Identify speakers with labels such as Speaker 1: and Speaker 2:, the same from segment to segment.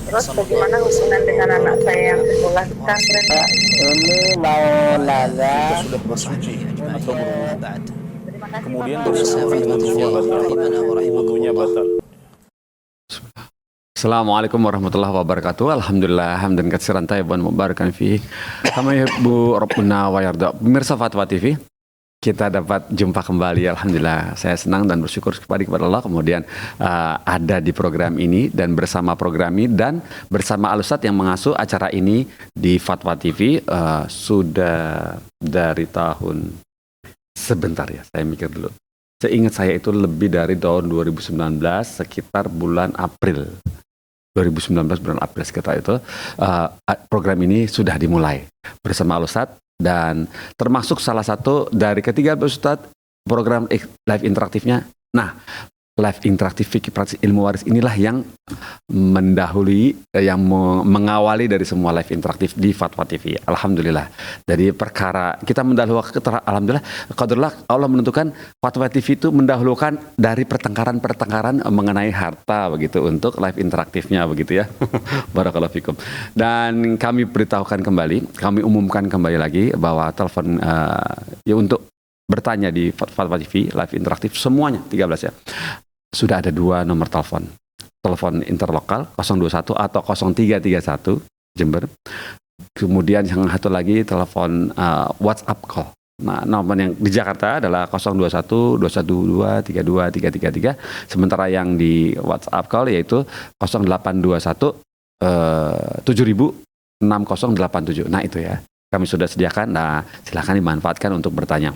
Speaker 1: Terus bagaimana hubungan dengan anak saya yang sekolah di pesantren, Pak?
Speaker 2: Ini mau nanya.
Speaker 3: Kita sudah bersuci atau berwudu.
Speaker 1: Terima kasih,
Speaker 3: Kemudian
Speaker 1: Bapak.
Speaker 3: bersihkan dengan wudunya batal. Wudunya batal.
Speaker 4: Assalamualaikum warahmatullahi wabarakatuh. Alhamdulillah hamdan katsiran thayyiban mubarakan fihi. Kama yuhibbu rabbuna wa yarda. Pemirsa Fatwa TV, kita dapat jumpa kembali. Alhamdulillah, saya senang dan bersyukur kepada Allah. Kemudian ada di program ini dan bersama program ini dan bersama Al-Ustadz yang mengasuh acara ini di Fatwa TV sudah dari tahun sebentar ya. Saya mikir dulu. Seingat saya itu lebih dari tahun 2019 sekitar bulan April. 2019 bulan April sekitar itu program ini sudah dimulai bersama Al-Ustadz dan termasuk salah satu dari ketiga Ustadz program live interaktifnya. Nah, live interaktif fikih praktis ilmu waris inilah yang mendahului, yang mengawali dari semua live interaktif di Fatwa TV. Alhamdulillah. Dari perkara kita mendahulukan, alhamdulillah, qadarullah Allah menentukan Fatwa TV itu mendahulukan dari pertengkaran-pertengkaran mengenai harta begitu untuk live interaktifnya begitu ya. Barakallahu fikum. Dan kami beritahukan kembali, kami umumkan kembali lagi bahwa telepon ya untuk bertanya di Fatwa TV live interaktif semuanya 13 ya. Sudah ada 2 nomor telepon. Telepon interlokal 021 atau 0331 Jember. Kemudian yang satu lagi telepon WhatsApp call. Nah, nomor yang di Jakarta adalah 021 212 32 333. Sementara yang di WhatsApp call yaitu 0821 7000 6087. Nah, itu ya. Kami sudah sediakan. Nah, silakan dimanfaatkan untuk bertanya.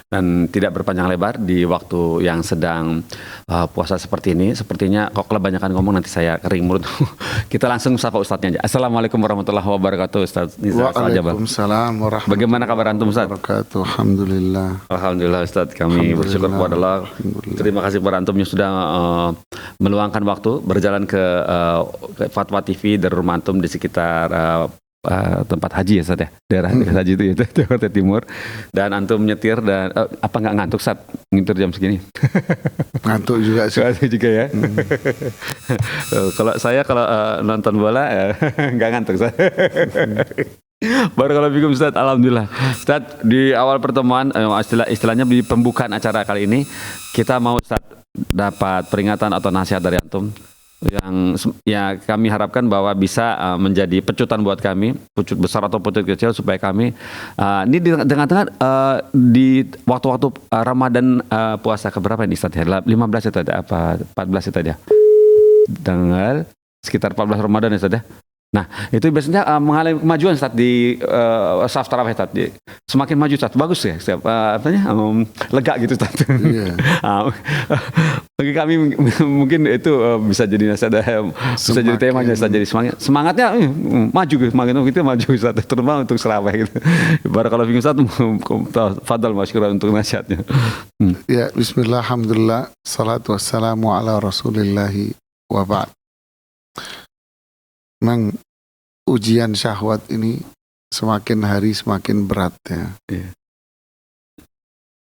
Speaker 4: Dan tidak berpanjang lebar di waktu yang sedang puasa seperti ini. Sepertinya kok kebanyakan ngomong nanti saya kering mulut. Kita langsung sapa Ustadznya aja. Assalamualaikum warahmatullahi wabarakatuh Ustadz Nizar.
Speaker 5: Waalaikumsalam warahmatullahi
Speaker 4: Bagaimana kabar antum Ustadz?
Speaker 5: wabarakatuh. Alhamdulillah.
Speaker 4: Alhamdulillah Ustadz, kami bersyukur kepada Allah. Terima kasih kepada antum yang sudah meluangkan waktu berjalan ke Fatwa TV dari rumah antum di sekitar tempat haji ya Ustadz ya, daerah haji itu ya Jakarta Timur, dan antum nyetir dan apa nggak ngantuk saat ngintir jam segini?
Speaker 5: Ngantuk juga sih.
Speaker 4: Ngantuk juga ya. Kalau nonton bola nggak ngantuk Ustadz. Barakallahu fikum Ustadz. Alhamdulillah Ustadz, di awal pertemuan istilahnya di pembukaan acara kali ini kita mau Ustadz dapat peringatan atau nasihat dari antum yang ya kami harapkan bahwa bisa menjadi pecutan buat kami, pecut besar atau pecut kecil, supaya kami ini di tengah-tengah di waktu-waktu Ramadan puasa keberapa ini Ustaz? 15 itu ada apa 14 itu ada tanggal sekitar 14 Ramadan ya Ustaz ya. Nah, itu biasanya mengalami kemajuan Ustaz di saf tarawih Ustaz. Semakin maju Ustaz, bagus ya setiap lega gitu Ustaz. Yeah. Bagi kami mungkin itu bisa jadi nasihat, bisa jadi temanya Ustaz, jadi semangatnya maju gitu, semakin gitu maju Ustaz, terutama untuk selaweh gitu. Barakallahu fikum Ustaz, fadal masykurah untuk nasihatnya.
Speaker 5: Ya, bismillah, alhamdulillah, salatu wassalamu ala rasulillahi wa ba'd. Memang ujian syahwat ini semakin hari semakin berat ya.
Speaker 4: Yeah.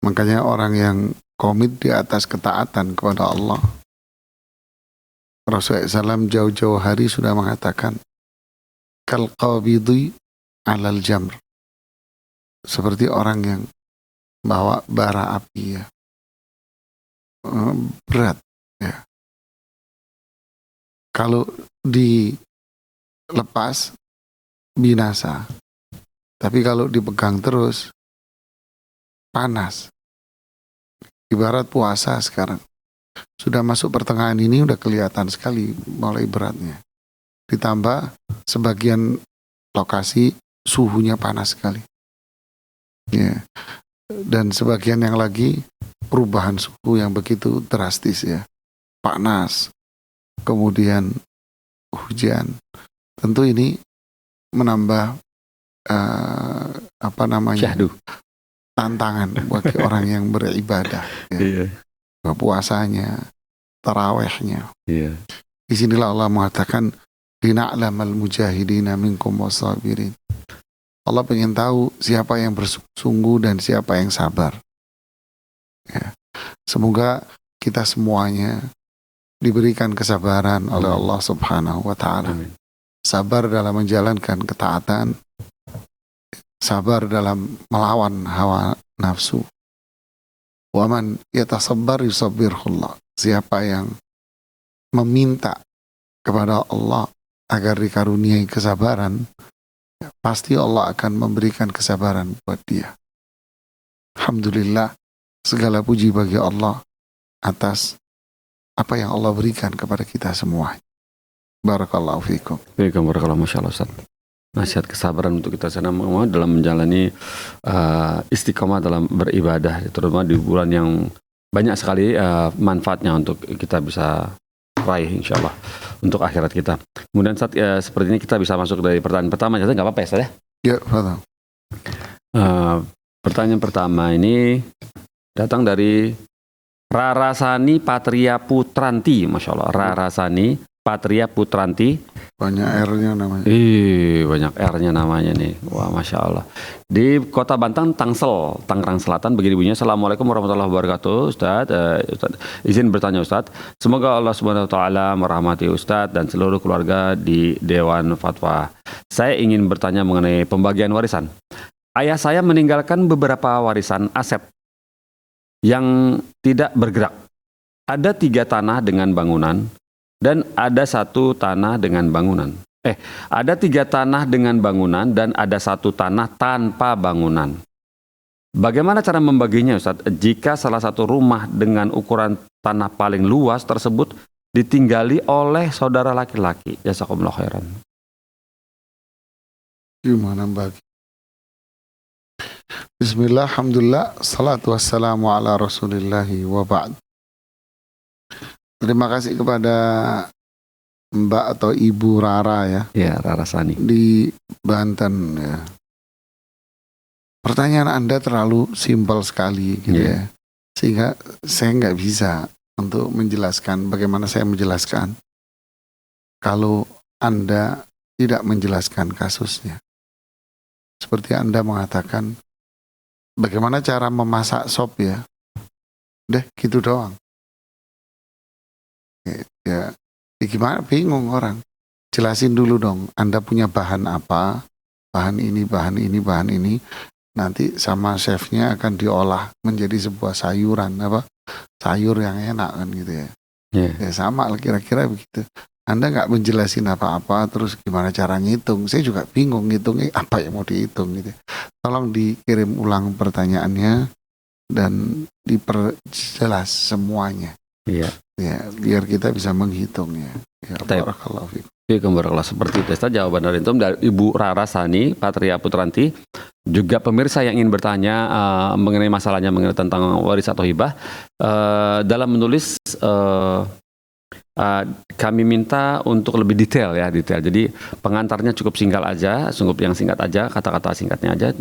Speaker 5: Makanya orang yang komit di atas ketaatan kepada Allah, Rasulullah SAW jauh-jauh hari sudah mengatakan kal qabidhi alal jamr, seperti orang yang bawa bara api ya, berat ya. Kalau dilepas binasa, tapi kalau dipegang terus panas. Ibarat puasa sekarang, sudah masuk pertengahan ini udah kelihatan sekali mulai beratnya. Ditambah sebagian lokasi suhunya panas sekali ya. Dan sebagian yang lagi perubahan suhu yang begitu drastis ya, panas kemudian hujan. Tentu ini menambah
Speaker 4: Syahdu,
Speaker 5: tantangan bagi orang yang beribadah ya.
Speaker 4: Iya.
Speaker 5: Puasanya, tarawehnya.
Speaker 4: Iya.
Speaker 5: Di sinilah Allah mengatakan lina'lamal mujahidina minkum wasabirin. Allah pengen tahu siapa yang bersungguh dan siapa yang sabar ya. Semoga kita semuanya diberikan kesabaran oleh Allah Subhanahu wa taala.
Speaker 4: Amin.
Speaker 5: Sabar dalam menjalankan ketaatan, sabar dalam melawan hawa nafsu. Wa man yatasabbar yusabbirullah. Siapa yang meminta kepada Allah agar dikaruniai kesabaran, pasti Allah akan memberikan kesabaran buat dia. Alhamdulillah, segala puji bagi Allah atas apa yang Allah berikan kepada kita semua. Barakallahu fikum.
Speaker 4: Barakallahu, Masya Allah Ustaz. Nasihat kesabaran untuk kita semua dalam menjalani istiqomah dalam beribadah, terutama di bulan yang banyak sekali manfaatnya untuk kita bisa raih insya Allah untuk akhirat kita. Kemudian saat seperti ini kita bisa masuk dari pertanyaan pertama, jadi nggak apa-apa ya Ustaz ya?
Speaker 5: Ya, betul.
Speaker 4: Pertanyaan pertama ini datang dari Rarasani Patria Putranti, Masya Allah. Rarasani Patria Putranti.
Speaker 5: Banyak R-nya namanya.
Speaker 4: Banyak R-nya namanya nih. Wah, Masya Allah. Di Kota Bantan, Tangsel, Tangerang Selatan. Begini bunyinya. Assalamualaikum warahmatullahi wabarakatuh. Ustaz, izin bertanya Ustaz. Semoga Allah Subhanahu wa taala merahmati Ustaz dan seluruh keluarga di Dewan Fatwa. Saya ingin bertanya mengenai pembagian warisan. Ayah saya meninggalkan beberapa warisan aset yang tidak bergerak. Ada 3 tanah dengan bangunan dan ada 1 tanah dengan bangunan. Ada 3 tanah dengan bangunan dan ada 1 tanah tanpa bangunan. Bagaimana cara membaginya Ustaz? Jika salah satu rumah dengan ukuran tanah paling luas tersebut ditinggali oleh saudara laki-laki. Jazakumullah khairan.
Speaker 5: Gimana bagi? Bismillah, alhamdulillah, salatu wassalamu ala rasulillahi wa ba'd. Terima kasih kepada Mbak atau Ibu Rara ya.
Speaker 4: Ya, Rarasani.
Speaker 5: Di Banten ya. Pertanyaan Anda terlalu simpel sekali gitu ya. Sehingga saya nggak bisa untuk menjelaskan bagaimana saya menjelaskan kalau Anda tidak menjelaskan kasusnya. Seperti Anda mengatakan, bagaimana cara memasak sop ya? Deh, gitu doang. Ya, gimana? Bingung orang. Jelasin dulu dong, Anda punya bahan apa? Bahan ini, bahan ini, bahan ini. Nanti sama chefnya akan diolah menjadi sebuah sayuran, apa? Sayur yang enak kan gitu ya. Ya sama lah kira-kira begitu. Anda nggak menjelasin apa-apa, terus gimana cara ngitung? Saya juga bingung ngitungnya apa yang mau dihitung gitu. Tolong dikirim ulang pertanyaannya dan diperjelas semuanya.
Speaker 4: Iya.
Speaker 5: Ya, biar kita bisa menghitungnya. Ya, barakallahu fiikum.
Speaker 4: Barakallah, seperti itu saja jawaban dari Antum, dari Ibu Rarasani Patria Putranti. Juga pemirsa yang ingin bertanya mengenai masalahnya mengenai tentang waris atau hibah, dalam menulis kami minta untuk lebih detail. Jadi pengantarnya cukup singkat aja, yang singkat aja, kata-kata singkatnya aja.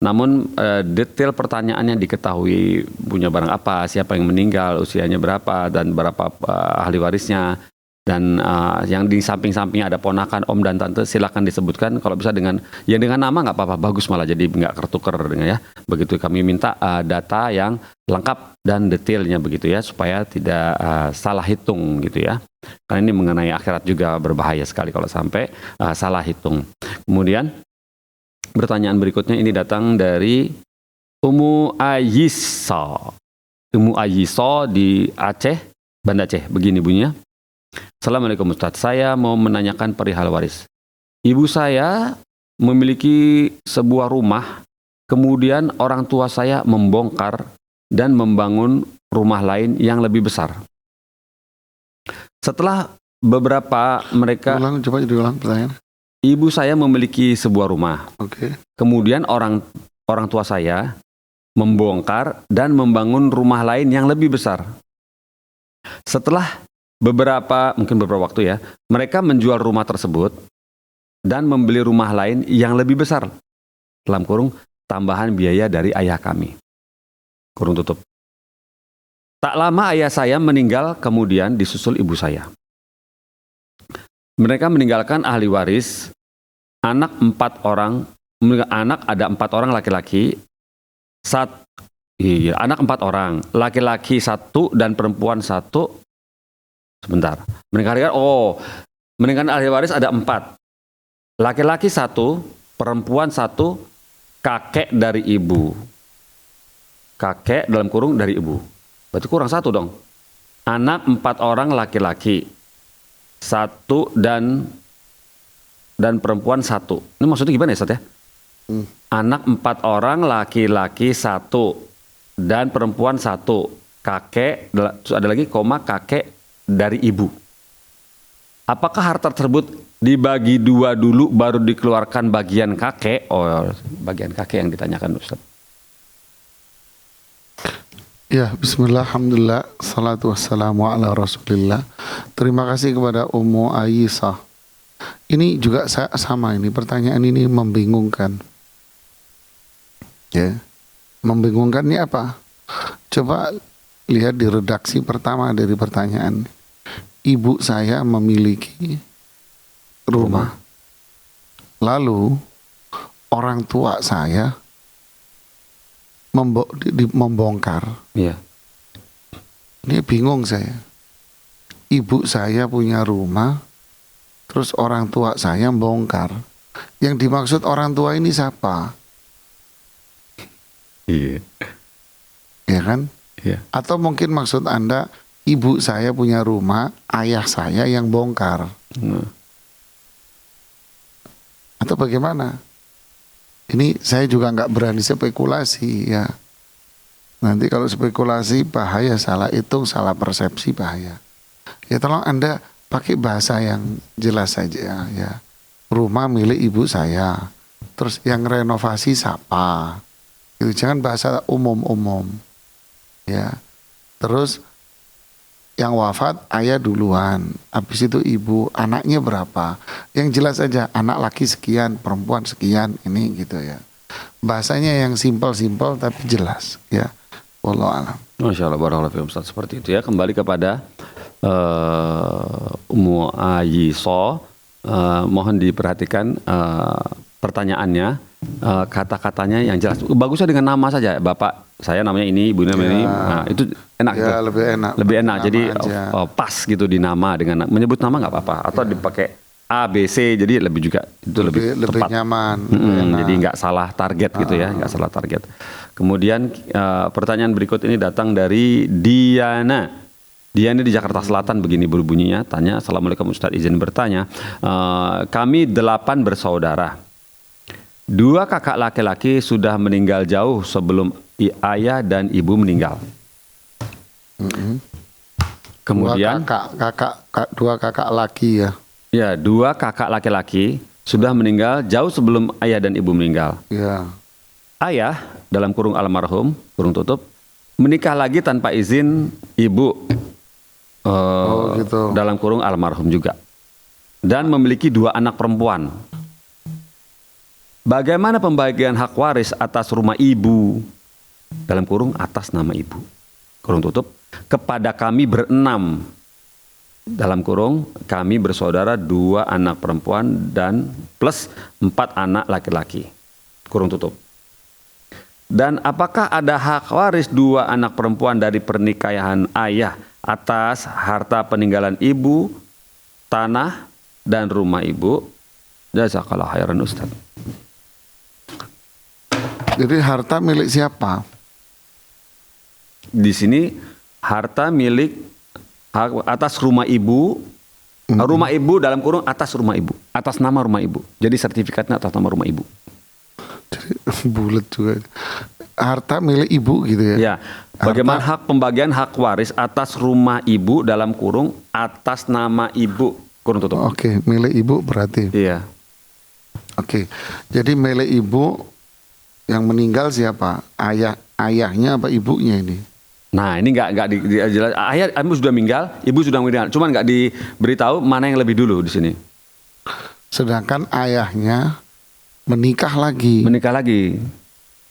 Speaker 4: Namun detail pertanyaannya diketahui, punya barang apa, siapa yang meninggal, usianya berapa, dan berapa ahli warisnya. Dan yang di samping-sampingnya ada ponakan, om dan tante, silakan disebutkan. Kalau bisa dengan nama nggak apa-apa, bagus malah, jadi nggak ketuker dengan ya. Begitu kami minta data yang lengkap dan detailnya begitu ya, supaya tidak salah hitung gitu ya. Karena ini mengenai akhirat juga berbahaya sekali kalau sampai salah hitung. Kemudian pertanyaan berikutnya ini datang dari Umu Ayisa. Umu Ayisa di Aceh, Banda Aceh. Begini bunyinya. Assalamualaikum Ustaz, saya mau menanyakan perihal waris. Ibu saya memiliki sebuah rumah, kemudian orang tua saya membongkar dan membangun rumah lain yang lebih besar. Setelah beberapa mereka...
Speaker 5: Coba diulang pertanyaan.
Speaker 4: Ibu saya memiliki sebuah rumah.
Speaker 5: Oke.
Speaker 4: Kemudian orang tua saya membongkar dan membangun rumah lain yang lebih besar. Setelah mungkin beberapa waktu ya, mereka menjual rumah tersebut dan membeli rumah lain yang lebih besar. Dalam kurung, tambahan biaya dari ayah kami. Kurung tutup. Tak lama ayah saya meninggal, kemudian disusul ibu saya. Mereka meninggalkan ahli waris, anak 4 orang, ada 4 orang laki-laki, anak 4 orang, laki-laki 1 dan perempuan 1, Sebentar. Meninggalkan ahli waris ada 4. Laki-laki 1, perempuan 1, kakek dari ibu. Kakek dalam kurung dari ibu. Berarti kurang 1 dong. Anak 4 orang laki-laki. 1 dan perempuan 1. Ini maksudnya gimana ya, Ustaz ya? Anak 4 orang laki-laki 1 dan perempuan 1. Kakek, ada lagi koma, kakek dari ibu. Apakah harta tersebut dibagi 2 dulu baru dikeluarkan bagian kakek? Oh, bagian kakek yang ditanyakan, Ustaz.
Speaker 5: Ya, bismillah, alhamdulillah, salatu wassalamu ala rasulillah. Terima kasih kepada Ummu Aisyah. Ini juga sama, ini pertanyaan ini membingungkan. Ya, membingungkan ini apa? Coba lihat di redaksi pertama dari pertanyaan. Ibu saya memiliki rumah. Lalu orang tua saya membongkar.
Speaker 4: Iya.
Speaker 5: Ini bingung saya. Ibu saya punya rumah, terus orang tua saya membongkar. Yang dimaksud orang tua ini siapa?
Speaker 4: Iya.
Speaker 5: Ya kan?
Speaker 4: Iya.
Speaker 5: Atau mungkin maksud Anda, ibu saya punya rumah, ayah saya yang bongkar. Atau bagaimana? Ini saya juga nggak berani spekulasi ya. Nanti kalau spekulasi bahaya, salah hitung, salah persepsi bahaya. Ya tolong Anda pakai bahasa yang jelas saja ya. Rumah milik ibu saya. Terus yang renovasi siapa? Itu jangan bahasa umum-umum. Ya. Terus yang wafat ayah duluan, habis itu ibu, anaknya berapa? Yang jelas aja, anak laki sekian, perempuan sekian, ini gitu ya. Bahasanya yang simpel-simpel tapi jelas ya. Wallahu a'lam.
Speaker 4: Masya Allah, barakallahu fiikum, Ustaz. Seperti itu ya. Kembali kepada Ummu Aisyah. Mohon diperhatikan pertanyaannya, kata-katanya yang jelas. Bagusnya dengan nama saja, Bapak saya namanya ini, Ibu namanya ini. Nah, itu enak.
Speaker 5: Ya,
Speaker 4: gitu.
Speaker 5: lebih enak.
Speaker 4: Lebih enak. Jadi pas gitu di nama, dengan menyebut nama nggak apa-apa. Atau dipakai A, B, C. Jadi lebih juga itu lebih tepat.
Speaker 5: Nyaman.
Speaker 4: Jadi nggak salah target gitu ya, nggak salah target. Kemudian pertanyaan berikut ini datang dari Diana. Diana di Jakarta Selatan, begini berbunyinya. Tanya, Assalamualaikum Ustadz, izin bertanya. Kami 8 bersaudara. 2 kakak laki-laki sudah meninggal jauh sebelum ayah dan ibu meninggal. Kemudian
Speaker 5: 2 kakak laki ya.
Speaker 4: Ya, 2 kakak laki-laki sudah meninggal jauh sebelum ayah dan ibu meninggal.
Speaker 5: Ya.
Speaker 4: Ayah dalam kurung almarhum, kurung tutup, menikah lagi tanpa izin ibu.
Speaker 5: Gitu.
Speaker 4: Dalam kurung almarhum juga. Dan memiliki 2 anak perempuan. Bagaimana pembagian hak waris atas rumah ibu? Dalam kurung atas nama ibu. Kurung tutup. Kepada kami berenam. Dalam kurung kami bersaudara 2 anak perempuan dan plus 4 anak laki-laki. Kurung tutup. Dan apakah ada hak waris 2 anak perempuan dari pernikahan ayah atas harta peninggalan ibu, tanah, dan rumah ibu? Jazakallah khairan Ustaz.
Speaker 5: Jadi harta milik siapa?
Speaker 4: Di sini harta milik atas rumah ibu. Rumah ibu dalam kurung atas rumah ibu, atas nama rumah ibu. Jadi sertifikatnya atas nama rumah ibu.
Speaker 5: Jadi bulat juga. Harta milik ibu gitu ya.
Speaker 4: Ya. Bagaimana hak pembagian hak waris atas rumah ibu dalam kurung atas nama ibu, kurung tutup.
Speaker 5: Oke, milik ibu berarti.
Speaker 4: Iya.
Speaker 5: Oke. Jadi milik ibu yang meninggal siapa? Ayahnya apa ibunya ini?
Speaker 4: Nah, ini nggak jelas. Ayah ibu sudah meninggal, ibu sudah meninggal. Cuman nggak diberitahu mana yang lebih dulu di sini.
Speaker 5: Sedangkan ayahnya menikah lagi.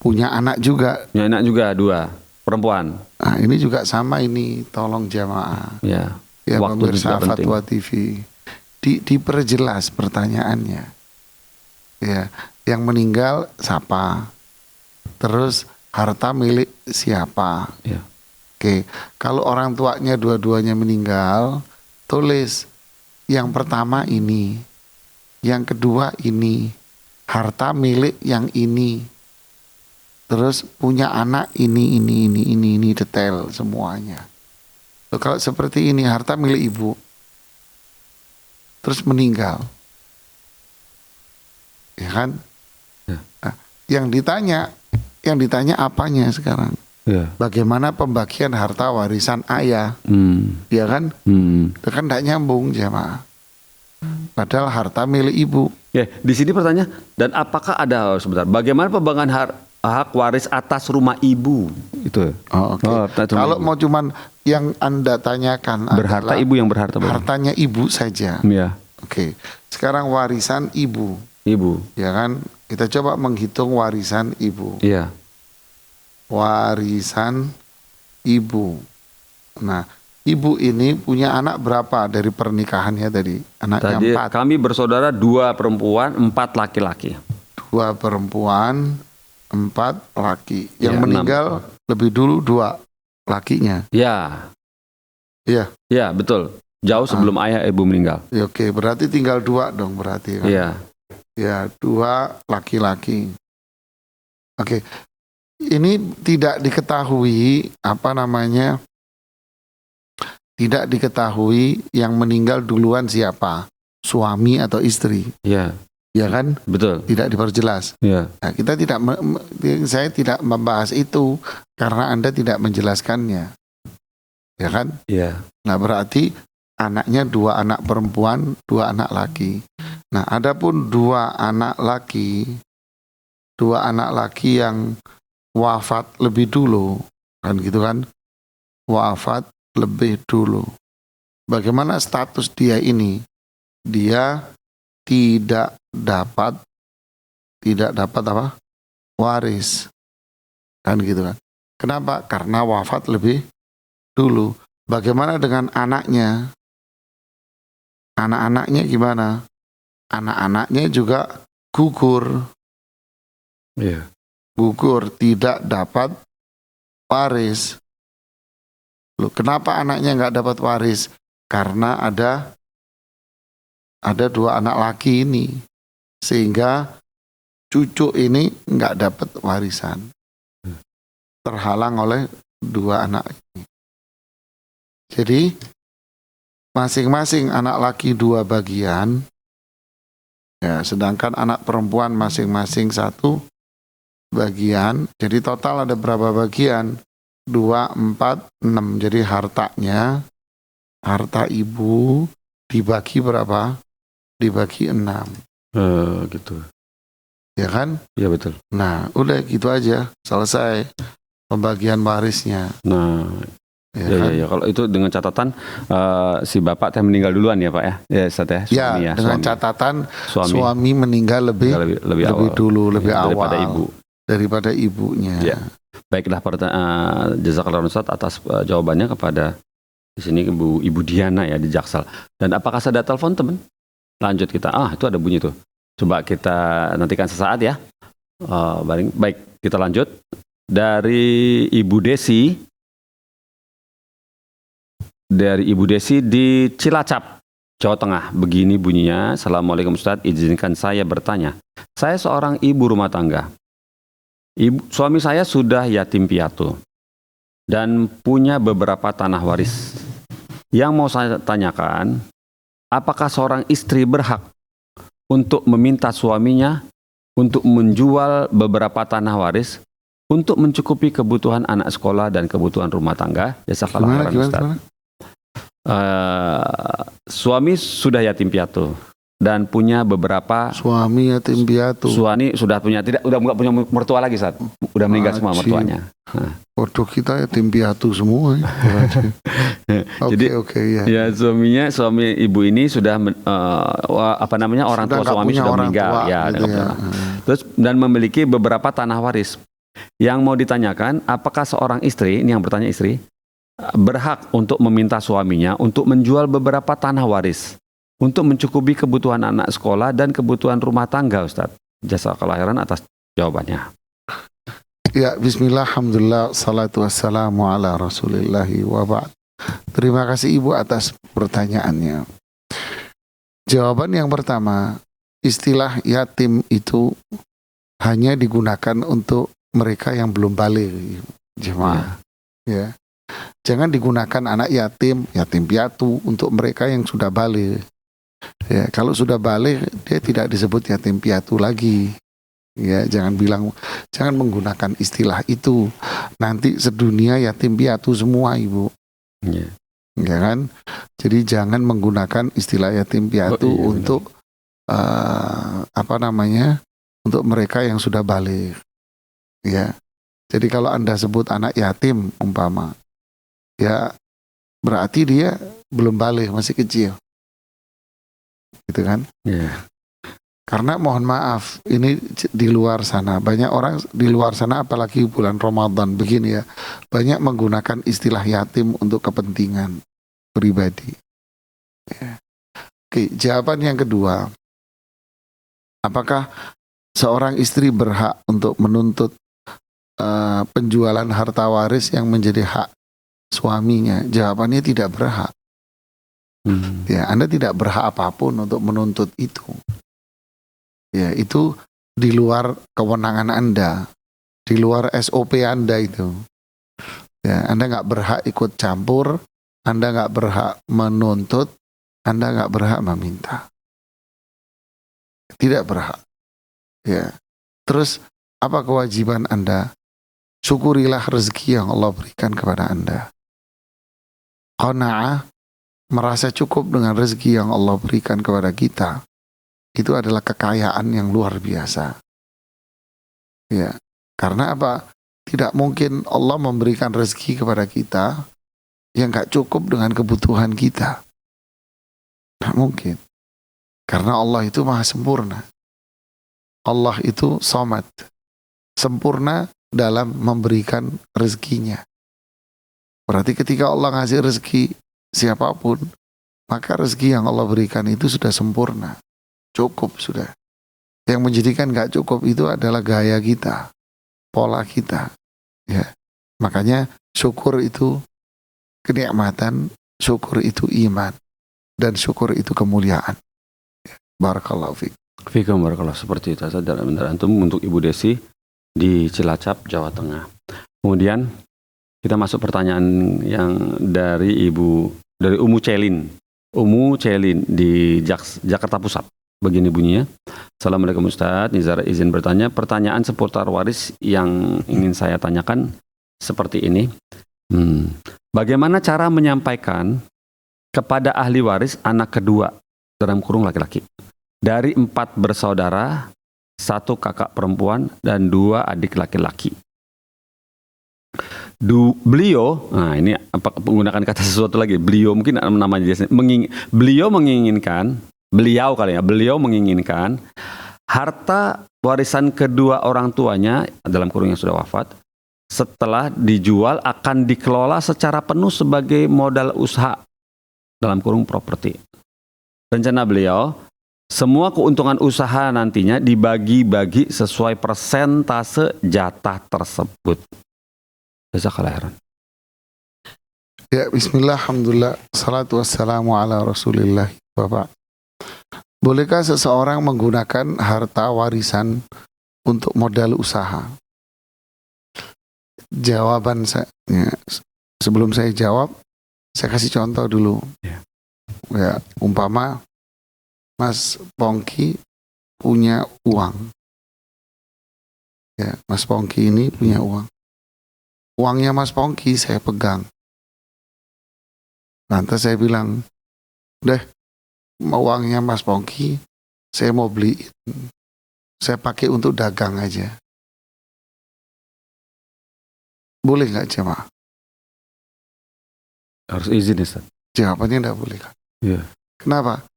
Speaker 5: Punya anak juga.
Speaker 4: Punya anak juga 2 perempuan.
Speaker 5: Nah, ini juga sama ini, tolong jamaah.
Speaker 4: Ya.
Speaker 5: Ya,
Speaker 4: Waktu
Speaker 5: pemirsa
Speaker 4: juga penting.
Speaker 5: Fatwa TV. Diperjelas pertanyaannya. Ya, yang meninggal siapa? Terus harta milik siapa?
Speaker 4: Ya.
Speaker 5: Oke, kalau orang tuanya dua-duanya meninggal, tulis yang pertama ini, yang kedua ini, harta milik yang ini, terus punya anak ini detail semuanya. Loh, kalau seperti ini harta milik ibu, terus meninggal, ya kan? Nah, yang ditanya apanya sekarang?
Speaker 4: Ya.
Speaker 5: Bagaimana pembagian harta warisan ayah, ya kan? Itu kan tidak nyambung jemaah. Padahal harta milik ibu.
Speaker 4: Ya, di sini pertanyaan, dan apakah ada sebentar? Bagaimana pembagian hak waris atas rumah ibu? Itu.
Speaker 5: Oh, oke. Kalau mau cuman yang Anda tanyakan
Speaker 4: berharta
Speaker 5: adalah
Speaker 4: ibu yang berharta.
Speaker 5: hartanya ibu saja.
Speaker 4: Ya.
Speaker 5: Oke. Sekarang warisan ibu.
Speaker 4: Ibu.
Speaker 5: Ya kan? Kita coba menghitung warisan ibu.
Speaker 4: Iya.
Speaker 5: Warisan ibu. Nah, ibu ini punya anak berapa dari pernikahannya tadi? Anaknya
Speaker 4: Tadi
Speaker 5: 4.
Speaker 4: kami bersaudara 2 perempuan, 4 laki-laki.
Speaker 5: 2 perempuan, 4 laki. Yang
Speaker 4: Ya,
Speaker 5: meninggal lebih dulu 2 lakinya.
Speaker 4: Ya.
Speaker 5: Iya.
Speaker 4: Ya, betul. Jauh sebelum ayah ibu meninggal.
Speaker 5: Ya, oke, berarti tinggal 2 dong berarti kan?
Speaker 4: Iya.
Speaker 5: Ya, 2 laki-laki. Oke. Ini tidak diketahui tidak diketahui yang meninggal duluan siapa, suami atau istri,
Speaker 4: Iya.
Speaker 5: ya kan?
Speaker 4: Betul.
Speaker 5: Tidak diperjelas.
Speaker 4: Iya.
Speaker 5: Nah, kita saya tidak membahas itu karena Anda tidak menjelaskannya, ya kan?
Speaker 4: Iya.
Speaker 5: Nah, berarti anaknya 2 anak perempuan, 2 anak laki. Nah, adapun 2 anak laki yang wafat lebih dulu, kan gitu kan? Wafat lebih dulu. Bagaimana status dia ini? Dia tidak dapat apa? Waris. Kan gitu kan. Kenapa? Karena wafat lebih dulu. Bagaimana dengan anaknya? Anak-anaknya gimana? Anak-anaknya juga gugur.
Speaker 4: Iya.
Speaker 5: Gugur, tidak dapat waris. Loh, kenapa anaknya nggak dapat waris? Karena ada 2 anak laki ini, sehingga cucu ini nggak dapat warisan, terhalang oleh 2 anak ini. Jadi masing-masing anak laki 2 bagian, ya, sedangkan anak perempuan masing-masing 1 bagian. Jadi total ada berapa bagian? 2, 4, 6. Jadi harta ibu dibagi berapa? Dibagi 6.
Speaker 4: Gitu.
Speaker 5: Ya kan?
Speaker 4: Iya, betul.
Speaker 5: Nah, udah gitu aja. Selesai pembagian warisnya.
Speaker 4: Nah,
Speaker 5: Ya,
Speaker 4: ya,
Speaker 5: kan?
Speaker 4: ya. Kalau itu dengan catatan si bapak teh meninggal duluan ya, Pak ya? Ya, Ustaz ya. Suami
Speaker 5: Ya, dengan
Speaker 4: suami.
Speaker 5: catatan
Speaker 4: Suami.
Speaker 5: suami meninggal lebih
Speaker 4: awal.
Speaker 5: dulu, lebih
Speaker 4: Ya,
Speaker 5: awal
Speaker 4: daripada ibu.
Speaker 5: daripada ibunya.
Speaker 4: Ya. Baiklah, jazakallahu Ustaz atas jawabannya kepada di sini Ibu Diana ya di Jaksel. Dan apakah ada telepon, teman? Lanjut kita. Itu ada bunyi tuh. Coba kita nantikan sesaat ya. Baik, kita lanjut dari Ibu Desi. Dari Ibu Desi di Cilacap, Jawa Tengah. Begini bunyinya. Assalamualaikum Ustaz, izinkan saya bertanya. Saya seorang ibu rumah tangga. Suami saya sudah yatim piatu dan punya beberapa tanah waris. Yang mau saya tanyakan, apakah seorang istri berhak untuk meminta suaminya untuk menjual beberapa tanah waris untuk mencukupi kebutuhan anak sekolah dan kebutuhan rumah tangga? Jazakallahu khairan Ustaz. Suami sudah yatim piatu dan punya beberapa
Speaker 5: Suami yatim piatu.
Speaker 4: Suami sudah punya udah nggak punya mertua lagi saat udah meninggal semua mertuanya.
Speaker 5: Waduh, kita yatim piatu semua. Oke, ya.
Speaker 4: Ya, suami ibu ini sudah orang tua suami sudah meninggal ya,
Speaker 5: gitu ya.
Speaker 4: Terus dan memiliki beberapa tanah waris. Yang mau ditanyakan, apakah seorang istri, ini yang bertanya istri, berhak untuk meminta suaminya untuk menjual beberapa tanah waris untuk mencukupi kebutuhan anak sekolah dan kebutuhan rumah tangga, Ustaz? Jazakallahu khairan atas jawabannya.
Speaker 5: Ya, bismillah, alhamdulillah, salatu wassalamu ala rasulillahi wa ba'd. Terima kasih Ibu atas pertanyaannya. Jawaban yang pertama, istilah yatim itu hanya digunakan untuk mereka yang belum balik, jemaah. Ya. Jangan digunakan anak yatim, yatim piatu untuk mereka yang sudah balik. Ya, kalau sudah balik dia tidak disebut yatim piatu lagi. Ya, jangan menggunakan istilah itu. Nanti sedunia yatim piatu semua, Ibu.
Speaker 4: Ya.
Speaker 5: Ya kan? Jadi jangan menggunakan istilah yatim piatu untuk untuk mereka yang sudah balik. Ya. Jadi kalau Anda sebut anak yatim umpama, ya berarti dia belum balik, masih kecil. Gitu kan?
Speaker 4: Ya.
Speaker 5: Karena mohon maaf, ini di luar sana, banyak orang di luar sana apalagi bulan Ramadan begini ya, banyak menggunakan istilah yatim untuk kepentingan pribadi. Ya. Oke, jawaban yang kedua, apakah seorang istri berhak untuk menuntut penjualan harta waris yang menjadi hak suaminya? Jawabannya tidak berhak. Ya, Anda tidak berhak apapun untuk menuntut itu. Ya, itu di luar kewenangan Anda, di luar SOP Anda itu. Ya, Anda nggak berhak ikut campur, Anda nggak berhak menuntut, Anda nggak berhak meminta. Tidak berhak. Ya. Terus apa kewajiban Anda? Syukurilah rezeki yang Allah berikan kepada Anda. Qana'ah, merasa cukup dengan rezeki yang Allah berikan kepada kita, itu adalah kekayaan yang luar biasa. Ya, karena apa? Tidak mungkin Allah memberikan rezeki kepada kita yang gak cukup dengan kebutuhan kita. Tidak mungkin. Karena Allah itu maha sempurna. Allah itu samad, sempurna dalam memberikan rezekinya. Berarti ketika Allah ngasih rezeki siapapun, maka rezeki yang Allah berikan itu sudah sempurna, cukup sudah. Yang menjadikan gak cukup itu adalah gaya kita, pola kita. Ya, makanya syukur itu kenikmatan, syukur itu iman, dan syukur itu kemuliaan. Barakallahu fiik.
Speaker 4: Fikum barakallah, seperti itu dalam antum untuk Ibu Desi di Cilacap, Jawa Tengah. Kemudian kita masuk pertanyaan yang dari Umu Celin. Umu Celin di Jakarta Pusat. Begini bunyinya. Assalamualaikum Ustaz, Nizar izin bertanya. Pertanyaan seputar waris yang ingin saya tanyakan seperti ini. Bagaimana cara menyampaikan kepada ahli waris anak kedua dalam kurung laki-laki dari 4 bersaudara, 1 kakak perempuan dan 2 adik laki-laki. Beliau, nah ini apa menggunakan kata sesuatu lagi. Beliau mungkin namanya beliau menginginkan harta warisan kedua orang tuanya dalam kurung yang sudah wafat setelah dijual akan dikelola secara penuh sebagai modal usaha dalam kurung properti. Rencana beliau, semua keuntungan usaha nantinya dibagi-bagi sesuai persentase jatah tersebut. Jazakallahu khairan.
Speaker 5: Ya, bismillah, alhamdulillah, salatu wassalamu ala rasulillah. Bapak, bolehkah seseorang menggunakan harta warisan untuk modal usaha? Jawaban saya, sebelum saya jawab, saya kasih contoh dulu. Ya, umpama Mas Pongki punya uang. Ya, Mas Pongki ini punya uang. Uangnya Mas Pongki saya pegang. Lantas saya bilang, udah, uangnya Mas Pongki saya mau beliin. Saya pakai untuk dagang aja. Boleh nggak jemaah?
Speaker 4: Harus izin Ustaz.
Speaker 5: Jawabannya enggak boleh kan?
Speaker 4: Iya.
Speaker 5: Kenapa?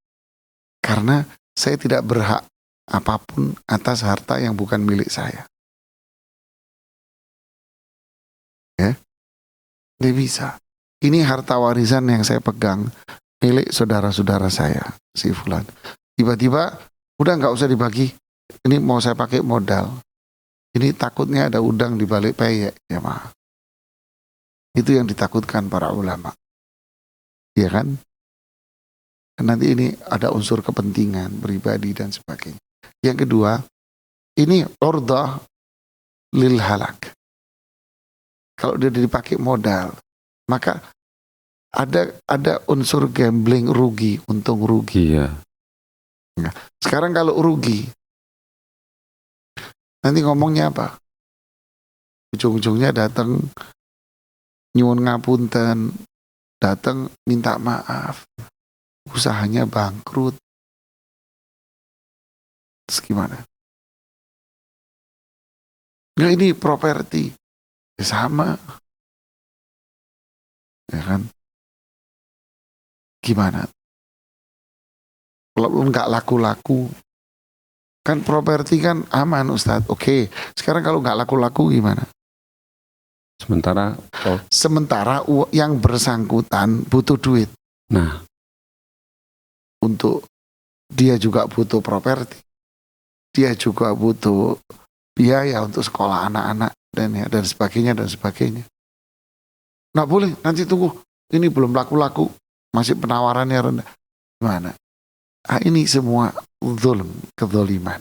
Speaker 5: Karena saya tidak berhak apapun atas harta yang bukan milik saya. Ya, nggak bisa. Ini harta warisan yang saya pegang milik saudara-saudara saya, si Fulan. Tiba-tiba, udah nggak usah dibagi. Ini mau saya pakai modal. Ini takutnya ada udang di balik peyek, ya mah. Itu yang ditakutkan para ulama. ya kan? Nanti ini ada unsur kepentingan pribadi dan sebagainya. Yang kedua, ini ordah lil halak. Kalau dia dipakai modal, maka ada unsur gambling, rugi, untung rugi.
Speaker 4: Iya.
Speaker 5: Nah, sekarang kalau rugi, nanti ngomongnya apa? Ujung-ujungnya datang nyuwun ngapunten, datang minta maaf, usahanya bangkrut. Terus gimana? Nah, ini properti ya sama, ya kan? Gimana? Kalau nggak laku-laku, kan properti kan aman Ustadz. Oke, sekarang kalau nggak laku-laku gimana? Sementara yang bersangkutan butuh duit.
Speaker 4: Nah,
Speaker 5: untuk dia juga butuh properti, dia juga butuh biaya untuk sekolah anak-anak dan sebagainya dan sebagainya. Nggak boleh, nanti tunggu, ini belum laku-laku, masih penawarannya rendah. Gimana? Ah, ini semua zulm, kezaliman.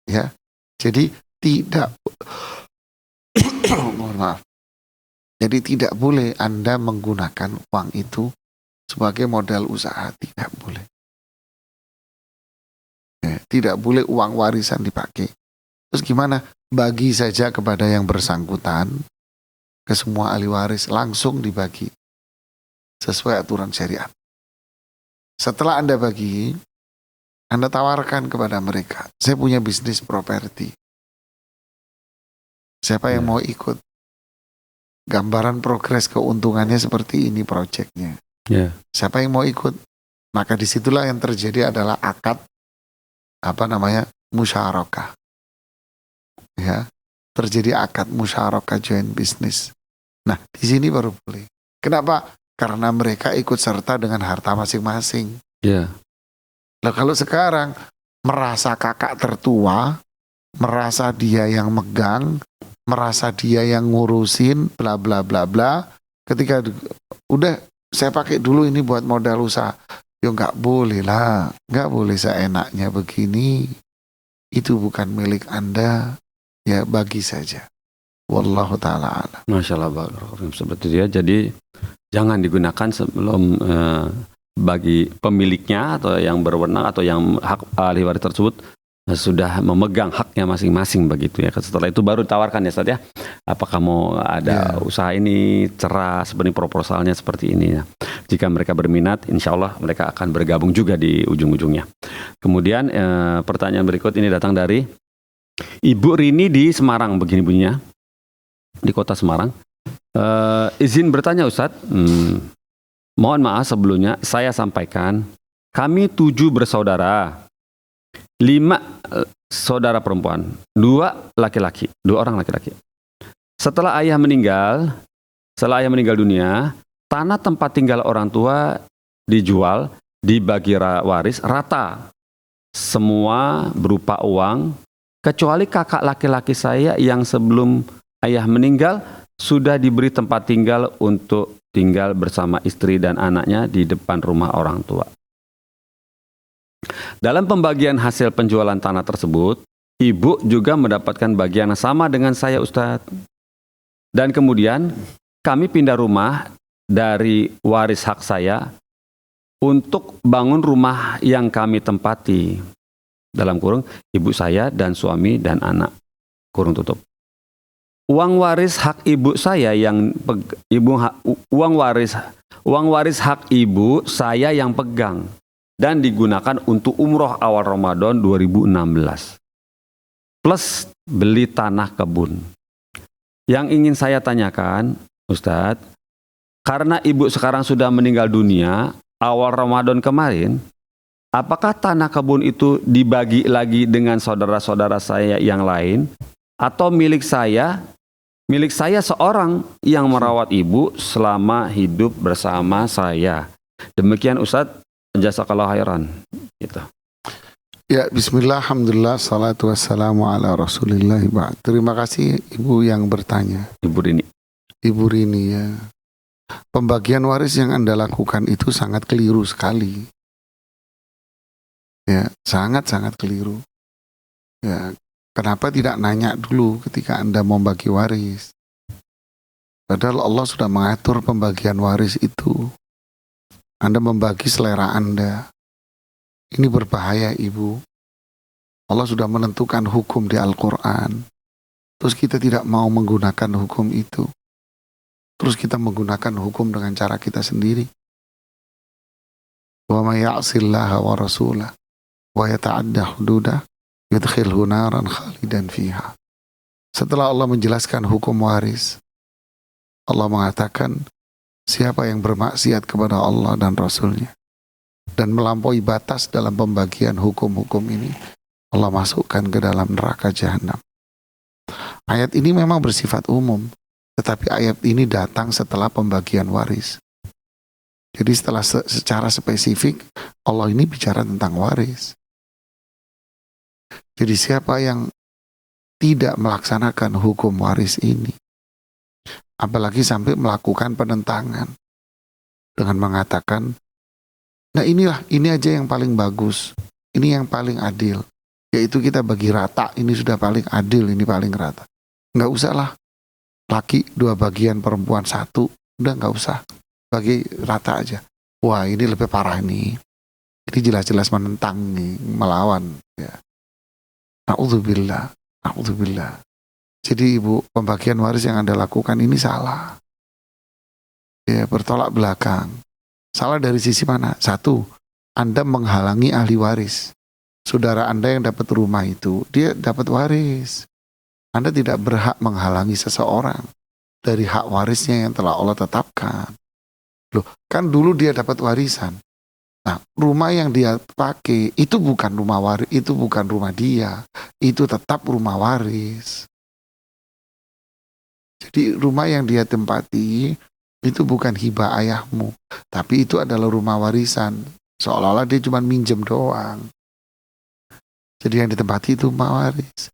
Speaker 5: Ya, jadi tidak mohon maaf. Jadi tidak boleh Anda menggunakan uang itu sebagai modal usaha, tidak boleh. Ya, tidak boleh uang warisan dipakai. Terus gimana? Bagi saja kepada yang bersangkutan, ke semua ahli waris, langsung dibagi sesuai aturan syariat. Setelah Anda bagi, Anda tawarkan kepada mereka, saya punya bisnis properti. Siapa yang mau ikut? Gambaran progres keuntungannya seperti ini proyeknya. Siapa yang mau ikut? Maka disitulah yang terjadi adalah akad musyarakah. Ya, terjadi akad musyarakah joint business. Nah, di sini baru boleh. Kenapa? Karena mereka ikut serta dengan harta masing-masing.
Speaker 4: Iya.
Speaker 5: Nah, kalau sekarang merasa kakak tertua, merasa dia yang megang, merasa dia yang ngurusin, bla bla bla bla. Ketika udah saya pakai dulu ini buat modal usaha, ya nggak boleh lah, nggak boleh seenaknya begini. Itu bukan milik Anda, ya bagi saja. Wallahu ta'ala alam.
Speaker 4: Masya Allah, seperti dia. Jadi jangan digunakan sebelum bagi pemiliknya atau yang berwenang atau yang hak ahli waris tersebut sudah memegang haknya masing-masing begitu ya. Setelah itu baru ditawarkan ya Ustaz ya. Apakah mau ada usaha ini, cerah seperti proposalnya seperti ini ya. Jika mereka berminat, insya Allah mereka akan bergabung juga di ujung-ujungnya. Kemudian pertanyaan berikut ini datang dari Ibu Rini di Semarang, begini bunyinya, di kota Semarang. Izin bertanya Ustadz, mohon maaf sebelumnya saya sampaikan, kami 7 bersaudara, 5 saudara perempuan, 2 orang laki-laki. Setelah ayah meninggal dunia, tanah tempat tinggal orang tua dijual, dibagi waris rata, semua berupa uang, kecuali kakak laki-laki saya yang sebelum ayah meninggal sudah diberi tempat tinggal untuk tinggal bersama istri dan anaknya di depan rumah orang tua. Dalam pembagian hasil penjualan tanah tersebut, ibu juga mendapatkan bagian yang sama dengan saya Ustadz. Dan kemudian kami pindah rumah dari waris hak saya untuk bangun rumah yang kami tempati. Dalam kurung, ibu saya dan suami dan anak. Kurung tutup. Uang waris hak ibu saya uang waris hak ibu saya yang pegang dan digunakan untuk umroh awal Ramadan 2016. Plus beli tanah kebun. Yang ingin saya tanyakan, Ustadz, karena ibu sekarang sudah meninggal dunia awal Ramadan kemarin, apakah tanah kebun itu dibagi lagi dengan saudara-saudara saya yang lain atau milik saya seorang yang merawat ibu selama hidup bersama saya? Demikian Ustadz, jazakallahu khairan. Gitu.
Speaker 5: Ya, bismillah, alhamdulillah, salatu wassalamu ala rasulillah. Terima kasih ibu yang bertanya.
Speaker 4: Ibu Rini
Speaker 5: ya. pembagian waris yang Anda lakukan itu sangat keliru sekali. Ya, sangat-sangat keliru. Ya, kenapa tidak nanya dulu ketika Anda mau bagi waris? Padahal Allah sudah mengatur pembagian waris itu. Anda membagi selera Anda. Ini berbahaya, Ibu. Allah sudah menentukan hukum di Al-Quran. Terus kita tidak mau menggunakan hukum itu. Terus kita menggunakan hukum dengan cara kita sendiri. Wa may ya'sillaha wa rasulah wa yata'adda hududah yudkhilhu naran khalidan fiha. Setelah Allah menjelaskan hukum waris, Allah mengatakan siapa yang bermaksiat kepada Allah dan Rasulnya dan melampaui batas dalam pembagian hukum-hukum ini, Allah masukkan ke dalam neraka jahanam. Ayat ini memang bersifat umum, tetapi ayat ini datang setelah pembagian waris. Jadi secara spesifik Allah ini bicara tentang waris. Jadi siapa yang tidak melaksanakan hukum waris ini, apalagi sampai melakukan penentangan dengan mengatakan, nah ini aja yang paling bagus, ini yang paling adil, yaitu kita bagi rata, ini sudah paling adil, ini paling rata. Nggak usah lah, laki 2 bagian, perempuan 1, udah nggak usah, bagi rata aja. Wah, ini lebih parah nih, ini jelas-jelas menentang nih, melawan. Ya. Na'udzubillah, na'udzubillah. Jadi Ibu, pembagian waris yang Anda lakukan ini salah. Ya, bertolak belakang. Salah dari sisi mana? 1, Anda menghalangi ahli waris. Saudara Anda yang dapat rumah itu, dia dapat waris. Anda tidak berhak menghalangi seseorang dari hak warisnya yang telah Allah tetapkan. Loh, kan dulu dia dapat warisan. Nah, rumah yang dia pakai itu bukan rumah waris, itu bukan rumah dia, itu tetap rumah waris. Jadi rumah yang dia tempati itu bukan hibah ayahmu, tapi itu adalah rumah warisan. Seolah-olah dia cuma minjem doang. Jadi yang ditempati itu rumah waris.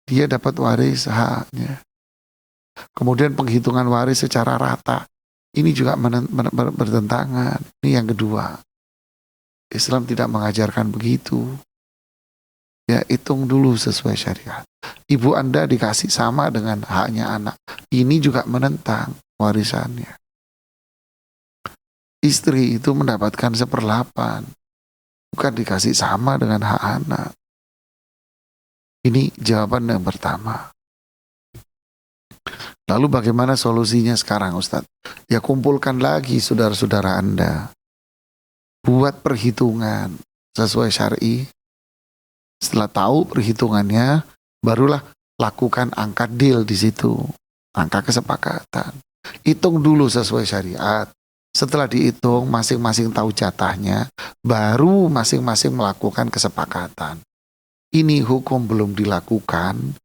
Speaker 5: Dia dapat waris haknya. Kemudian penghitungan waris secara rata. Ini juga bertentangan. Ini yang kedua. Islam tidak mengajarkan begitu. Ya, hitung dulu sesuai syariat. Ibu Anda dikasih sama dengan haknya anak. Ini juga menentang warisannya. Istri itu mendapatkan 1/8. Bukan dikasih sama dengan hak anak. Ini jawaban yang pertama. Lalu bagaimana solusinya sekarang, Ustadz? Ya, kumpulkan lagi saudara-saudara Anda. Buat perhitungan sesuai syar'i. Setelah tahu perhitungannya, barulah lakukan angka deal di situ, angka kesepakatan. Hitung dulu sesuai syariat. Setelah dihitung, masing-masing tahu jatahnya, baru masing-masing melakukan kesepakatan. Ini hukum belum dilakukan,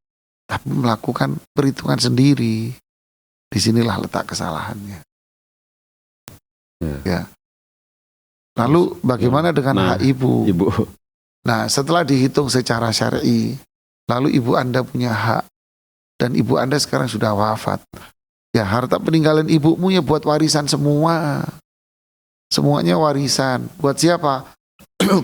Speaker 5: tapi melakukan perhitungan sendiri. Disinilah letak kesalahannya. Ya. Lalu bagaimana dengan hak ibu? Nah, setelah dihitung secara syar'i, lalu ibu Anda punya hak, dan ibu Anda sekarang sudah wafat. Ya, harta peninggalan ibumu ya buat warisan semua. Semuanya warisan. Buat siapa?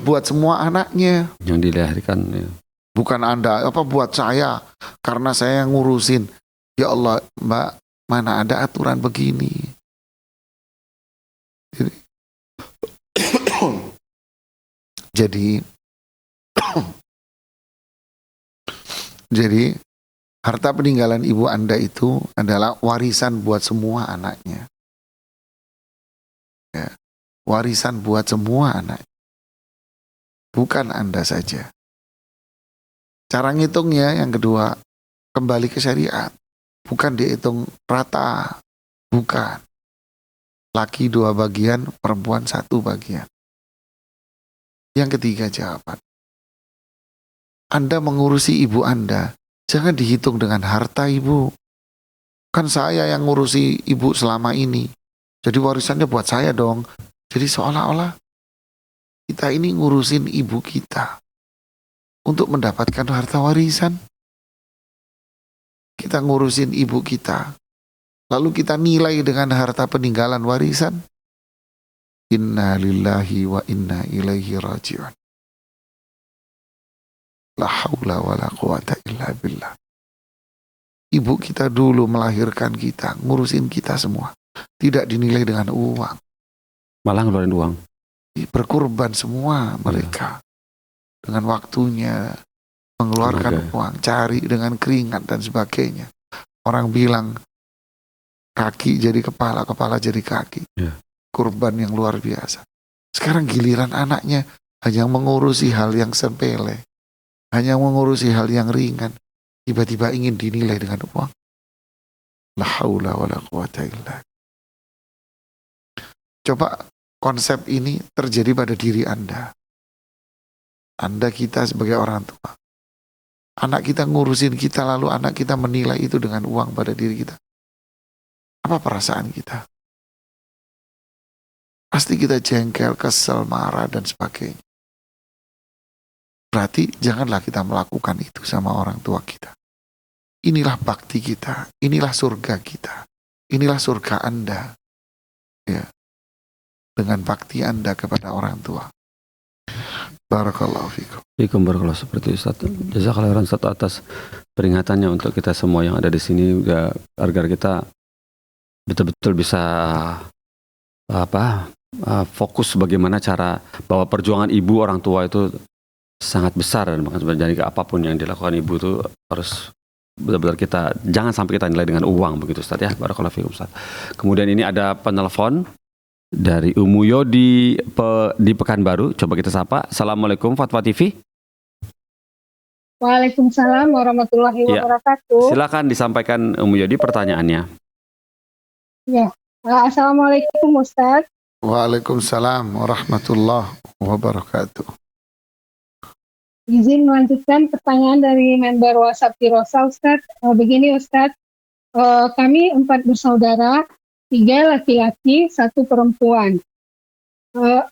Speaker 5: Buat semua anaknya.
Speaker 4: Yang dilahirkan. Ya.
Speaker 5: Bukan Anda, buat saya, karena saya yang ngurusin. Ya Allah, Mbak, mana ada aturan begini? Jadi harta peninggalan ibu Anda itu adalah warisan buat semua anaknya. Ya, warisan buat semua anak. Bukan Anda saja. Cara ngitungnya yang kedua, kembali ke syariat. Bukan dihitung rata. Bukan. Laki 2 bagian, perempuan 1 bagian. Yang ketiga jawaban. Anda mengurusi ibu Anda, jangan dihitung dengan harta ibu. Kan saya yang ngurusi ibu selama ini. Jadi warisannya buat saya dong. Jadi seolah-olah kita ini ngurusin ibu kita untuk mendapatkan harta warisan. Kita ngurusin ibu kita lalu kita nilai dengan harta peninggalan warisan, inna lillahi wa inna ilaihi raji'un. La haula wa la quwata illa billah. Ibu kita dulu melahirkan kita, ngurusin kita semua. Tidak dinilai dengan uang.
Speaker 4: Malah ngeluarin uang.
Speaker 5: Berkorban semua mereka. Dengan waktunya, mengeluarkan uang, cari dengan keringat dan sebagainya. Orang bilang, kaki jadi kepala, kepala jadi kaki. Kurban yang luar biasa. Sekarang giliran anaknya hanya mengurusi hal yang sepele. Hanya mengurusi hal yang ringan. Tiba-tiba ingin dinilai dengan uang. La haula wa la quwata illa. Coba konsep ini terjadi pada diri Anda. Anda kita sebagai orang tua. Anak kita ngurusin kita, lalu anak kita menilai itu dengan uang pada diri kita. Apa perasaan kita? Pasti kita jengkel, kesel, marah, dan sebagainya. Berarti janganlah kita melakukan itu sama orang tua kita. Inilah bakti kita, inilah surga kita, inilah surga Anda. Ya. Dengan bakti Anda kepada orang tua. Barakallahu fikum.
Speaker 4: Fikum barakallahu seperti Ustaz. Jazakallahu khairan Ustaz atas peringatannya untuk kita semua yang ada di sini agar kita betul-betul bisa fokus bagaimana cara bahwa perjuangan ibu orang tua itu sangat besar dan jadi apapun yang dilakukan ibu itu harus benar-benar kita jangan sampai kita nilai dengan uang begitu Ustaz ya. Barakallahu fikum Ustaz. Kemudian ini ada penelpon dari Umuyo di Pekanbaru. Coba kita sapa. Assalamualaikum Fatwa TV.
Speaker 6: Waalaikumsalam warahmatullahi wabarakatuh.
Speaker 4: Silakan disampaikan Umuyo di pertanyaannya.
Speaker 6: Ya. Assalamualaikum Ustaz.
Speaker 5: Waalaikumsalam warahmatullahi wabarakatuh.
Speaker 6: Izin melanjutkan pertanyaan dari member WhatsApp Tirosa Ustaz. Begini Ustaz, kami 4 bersaudara, 3 laki-laki, 1 perempuan.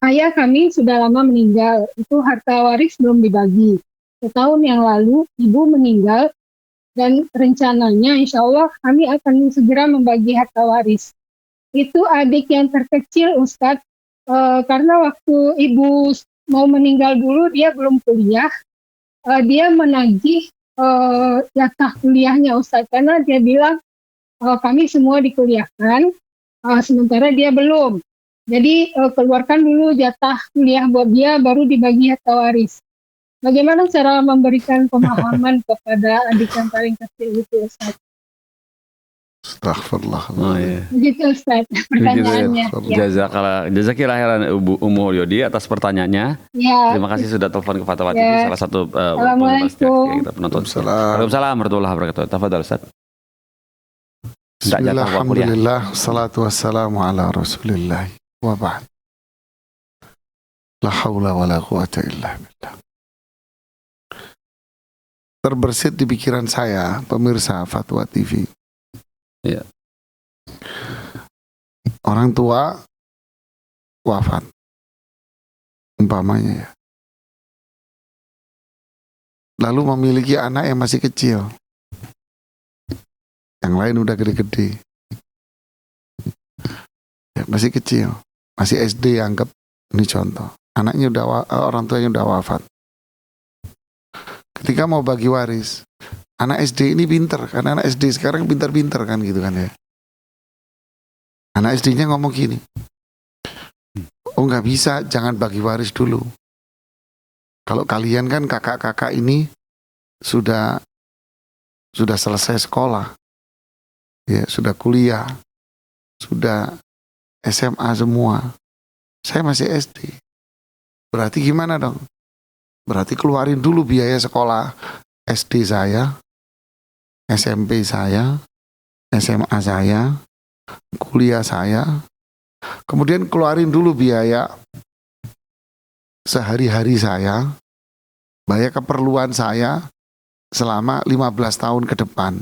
Speaker 6: Ayah kami sudah lama meninggal, itu harta waris belum dibagi. Setahun yang lalu ibu meninggal dan rencananya insya Allah kami akan segera membagi harta waris. Itu adik yang terkecil Ustaz, karena waktu ibu mau meninggal dulu dia belum kuliah, dia menagih jatah kuliahnya Ustaz, karena dia bilang kami semua dikuliahkan, sementara dia belum. Jadi keluarkan dulu jatah kuliah buat dia, baru dibagi harta waris. Bagaimana cara memberikan pemahaman kepada adik yang paling kecil itu Ustaz?
Speaker 5: Astagfirullah.
Speaker 4: Oh, iya.
Speaker 6: Begitu Ustaz pertanyaannya.
Speaker 4: Jazakillah khairan Ummu Yodi atas pertanyaannya.
Speaker 6: Ya.
Speaker 4: Terima kasih sudah telepon ke Fatwa TV, salah satu
Speaker 6: Assalamualaikum.
Speaker 4: kita penonton. Waalaikumsalam warahmatullahi wabarakatuh. Tafadhal Ustaz.
Speaker 5: Bismillahirrahmanirrahim. Salatu wassalamu ala Rasulillah. Wa ba'd. La haula wa la quwata illa billah. Terbersit di pikiran saya, pemirsa Fatwa TV.
Speaker 4: Ya.
Speaker 5: Orang tua wafat, umpamanya ya. Lalu memiliki anak yang masih kecil, yang lain udah gede-gede, ya, masih kecil, masih SD anggap ini contoh. Anaknya orang tuanya udah wafat. Ketika mau bagi waris, anak SD ini pinter, karena anak SD sekarang pinter-pinter kan gitu kan ya. Anak SD-nya ngomong gini, oh nggak bisa, jangan bagi waris dulu. Kalau kalian kan kakak-kakak ini sudah selesai sekolah, ya sudah kuliah, sudah SMA semua. Saya masih SD. Berarti gimana dong? Berarti keluarin dulu biaya sekolah SD saya, SMP saya, SMA saya, kuliah saya. Kemudian keluarin dulu biaya sehari-hari saya, biaya keperluan saya selama 15 tahun ke depan.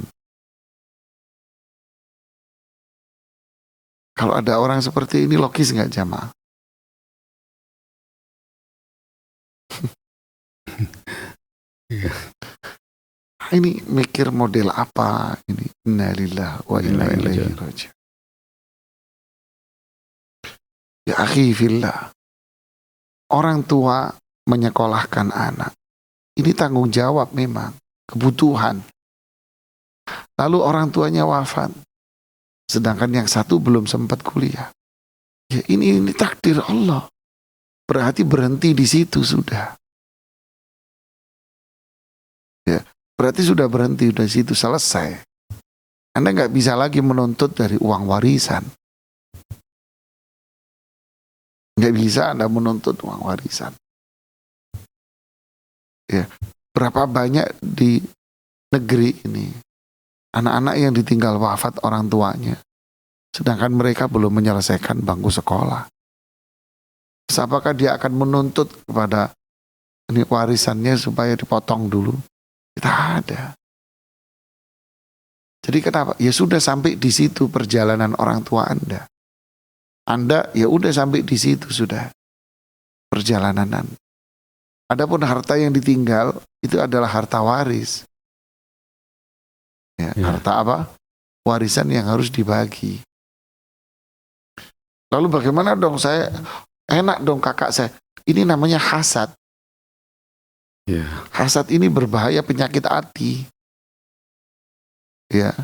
Speaker 5: Kalau ada orang seperti ini logis nggak jamaah? Ini mikir model apa ini? Innalillahi wa inna ilaihi raji'un. Ya akhi fillah, orang tua menyekolahkan anak, ini tanggung jawab memang, kebutuhan. Lalu orang tuanya wafat, sedangkan yang satu belum sempat kuliah. Ya ini takdir Allah. Berarti berhenti di situ sudah. Ya, berarti sudah berhenti di situ, selesai. Anda nggak bisa lagi menuntut dari uang warisan. Nggak bisa Anda menuntut uang warisan. Ya, berapa banyak di negeri ini anak-anak yang ditinggal wafat orang tuanya, sedangkan mereka belum menyelesaikan bangku sekolah. Terus apakah dia akan menuntut kepada ini warisannya supaya dipotong dulu? Tidak ada. Jadi kenapa? Ya sudah sampai di situ perjalanan orang tua Anda. Anda ya udah sampai di situ sudah perjalanan Anda. Adapun harta yang ditinggal itu adalah harta waris. Ya. Harta apa? Warisan yang harus dibagi. Lalu bagaimana dong saya, enak dong kakak saya. Ini namanya hasad.
Speaker 4: Ya.
Speaker 5: Hasad ini berbahaya, penyakit hati. Ya.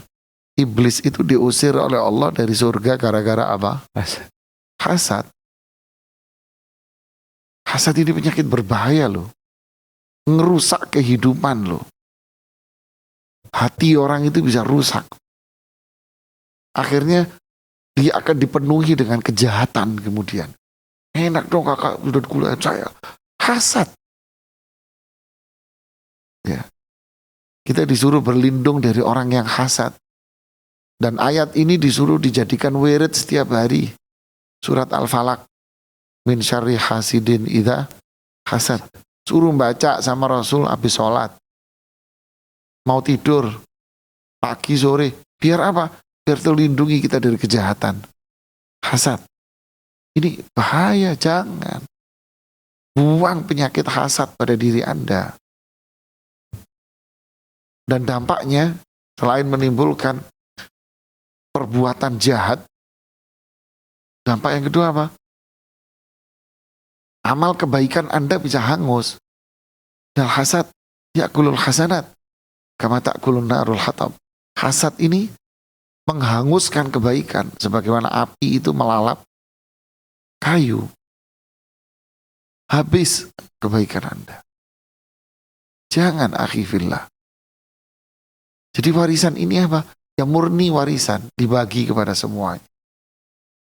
Speaker 5: Iblis itu diusir oleh Allah dari surga gara-gara apa? Hasad. Hasad ini penyakit berbahaya loh. Ngerusak kehidupan loh. Hati orang itu bisa rusak. Akhirnya dia akan dipenuhi dengan kejahatan kemudian. Enak dong kakak udah kuliah saya. Hasad. Ya. Kita disuruh berlindung dari orang yang hasad. Dan ayat ini disuruh dijadikan wirid setiap hari. Surat Al-Falaq. Min syarri hasidin idza hasad. Suruh baca sama Rasul habis sholat. Mau tidur. Pagi, sore. Biar apa? Biar terlindungi kita dari kejahatan. Hasad. Ini bahaya, jangan. Buang penyakit hasad pada diri Anda. Dan dampaknya, selain menimbulkan perbuatan jahat, dampak yang kedua apa? Amal kebaikan Anda bisa hangus. Dan hasad, ya'kulul hasanat, kama ta'kulun narul hatab. Hasad ini menghanguskan kebaikan, sebagaimana api itu melalap kayu. Habis kebaikan Anda. Jangan akhi fillah. Jadi warisan ini apa? Ya murni warisan, dibagi kepada semuanya.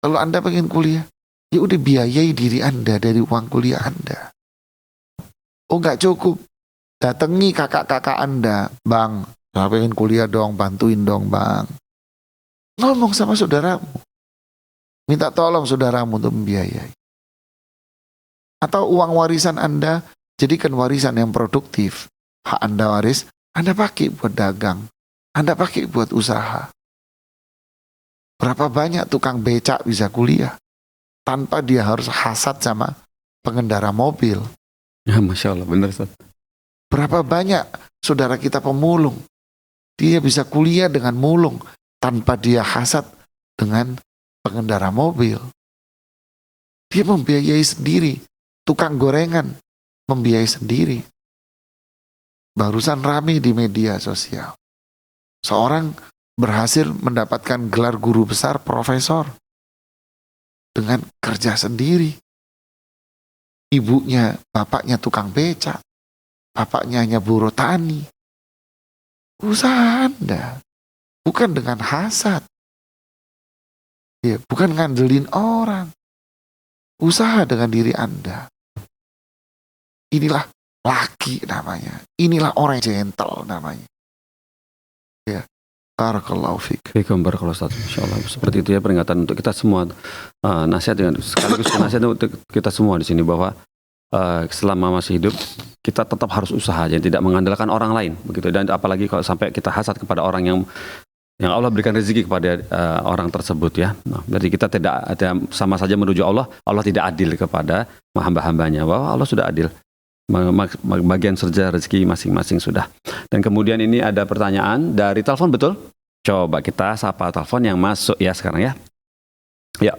Speaker 5: Kalau Anda pengen kuliah, ya udah biayai diri Anda dari uang kuliah Anda. Oh nggak cukup, datangi kakak-kakak Anda, bang, saya pengen kuliah dong, bantuin dong bang. Ngomong sama saudaramu, minta tolong saudaramu untuk membiayai. Atau uang warisan Anda, jadikan warisan yang produktif. Hak Anda waris, Anda pakai buat dagang, Anda pakai buat usaha. Berapa banyak tukang becak bisa kuliah tanpa dia harus hasad sama pengendara mobil.
Speaker 4: Ya Masya Allah, benar Ustaz.
Speaker 5: Berapa banyak saudara kita pemulung, dia bisa kuliah dengan mulung tanpa dia hasad dengan pengendara mobil. Dia membiayai sendiri. Tukang gorengan membiayai sendiri. Barusan rame di media sosial. Seorang berhasil mendapatkan gelar guru besar profesor dengan kerja sendiri. Ibunya, bapaknya tukang becak. Bapaknya hanya buruh tani. Usaha Anda. Bukan dengan hasad. Ya, bukan ngandelin orang. Usaha dengan diri Anda. Inilah laki namanya. Inilah orang gentle namanya. Ya. Barakallahu fiik.
Speaker 4: Barakallahu Ustaz. Insyaallah seperti itu ya peringatan untuk kita semua, nasihat dengan sekaligus nasihat untuk kita semua di sini bahwa selama masih hidup kita tetap harus usaha dan tidak mengandalkan orang lain begitu, dan apalagi kalau sampai kita hasad kepada orang yang Allah berikan rezeki kepada orang tersebut ya. Nah, berarti kita tidak ada sama saja menuju Allah tidak adil kepada hamba-hambanya, bahwa Allah sudah adil bagian kerja rezeki masing-masing sudah. Dan kemudian ini ada pertanyaan dari telepon, betul? Coba kita sapa telepon yang masuk ya sekarang ya. Ya.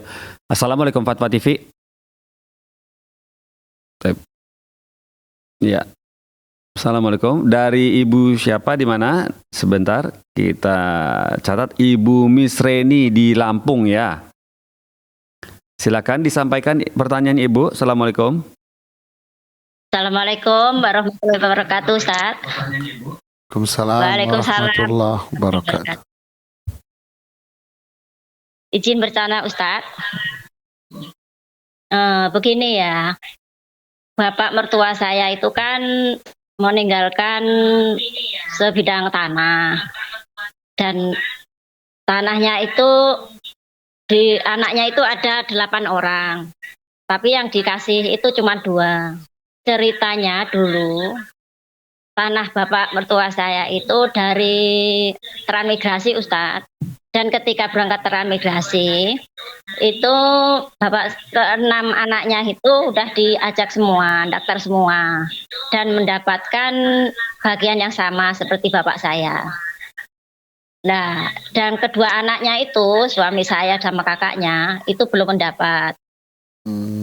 Speaker 4: Assalamualaikum Fatwa TV. Ya. Assalamualaikum. Dari Ibu siapa di mana? Sebentar kita catat. Ibu Misreni di Lampung ya. Silakan disampaikan pertanyaan Ibu. Assalamualaikum.
Speaker 7: Assalamualaikum warahmatullahi wabarakatuh, Ustaz.
Speaker 5: Waalaikumsalam
Speaker 7: Waalaikumsalam.
Speaker 5: warahmatullahi wabarakatuh.
Speaker 7: Izin bertanya, Ustaz. Begini ya, Bapak mertua saya itu kan meninggalkan sebidang tanah, dan tanahnya itu di anaknya itu ada 8 orang, tapi yang dikasih itu cuma 2. Ceritanya dulu tanah Bapak mertua saya itu dari transmigrasi, Ustadz. Dan ketika berangkat transmigrasi itu Bapak ke-6 anaknya itu udah diajak semua, daftar semua, dan mendapatkan bagian yang sama seperti Bapak saya. Nah, dan kedua anaknya itu, suami saya sama kakaknya, itu belum mendapat.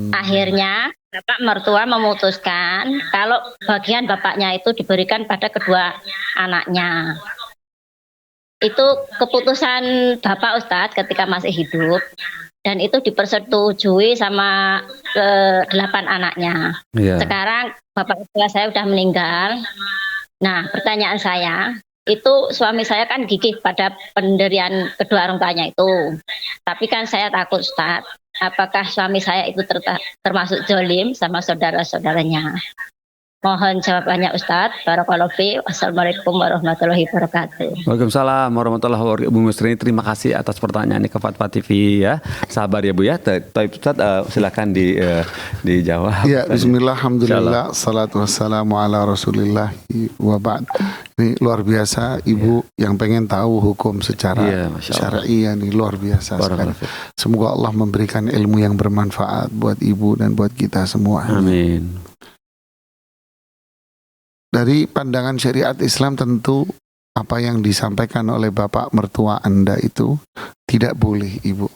Speaker 7: Akhirnya Bapak mertua memutuskan kalau bagian bapaknya itu diberikan pada kedua anaknya. Itu keputusan Bapak Ustadz ketika masih hidup, dan itu dipersetujui sama ke-8 anaknya.
Speaker 4: Iya.
Speaker 7: Sekarang Bapak mertua saya sudah meninggal. Nah, pertanyaan saya, itu suami saya kan gigih pada pendirian kedua orang tuanya itu. Tapi kan saya takut, Ustadz, apakah suami saya itu termasuk zolim sama saudara-saudaranya? Mohon jawabannya, Ustadz. Barakallahu fiik. Wassalamualaikum warahmatullahi wabarakatuh.
Speaker 4: Waalaikumsalam warahmatullahi wabarakatuh. Bu Musrini, terima kasih atas pertanyaan ke Fatwa TV ya. Sabar ya Bu ya. Ustadz, silakan dijawab.
Speaker 5: Ya, bismillah, alhamdulillah, salatu wassalamu ala rasulillah wa ba'd. Ini luar biasa, Ibu yang pengen tahu hukum secara syar'i, ini luar biasa sekali. Semoga Allah memberikan ilmu yang bermanfaat buat Ibu dan buat kita semua.
Speaker 4: Amin.
Speaker 5: Dari pandangan syariat Islam tentu apa yang disampaikan oleh Bapak mertua Anda itu tidak boleh, Ibu.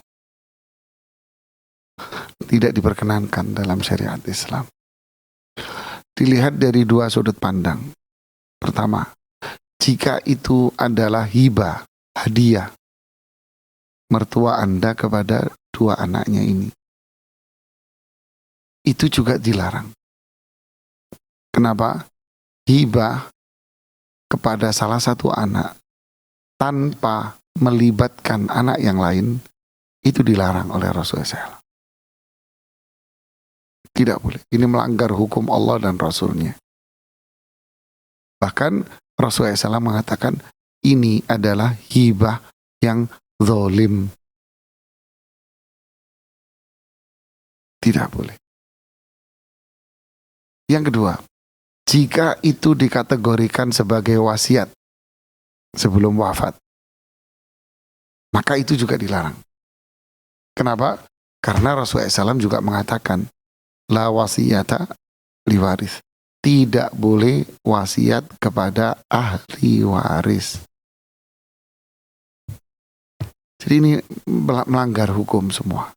Speaker 5: Tidak diperkenankan dalam syariat Islam. Dilihat dari 2 sudut pandang. Pertama, jika itu adalah hibah, hadiah mertua Anda kepada 2 anaknya ini, itu juga dilarang. Kenapa? Hibah kepada salah satu anak tanpa melibatkan anak yang lain itu dilarang oleh Rasulullah SAW. Tidak boleh. Ini melanggar hukum Allah dan Rasulnya. Bahkan Rasulullah SAW mengatakan ini adalah hibah yang zalim. Tidak boleh. Yang kedua, jika itu dikategorikan sebagai wasiat sebelum wafat, maka itu juga dilarang. Kenapa? Karena Rasulullah SAW juga mengatakan, la wasiyata liwaris. Tidak boleh wasiat kepada ahli waris. Jadi ini melanggar hukum semua.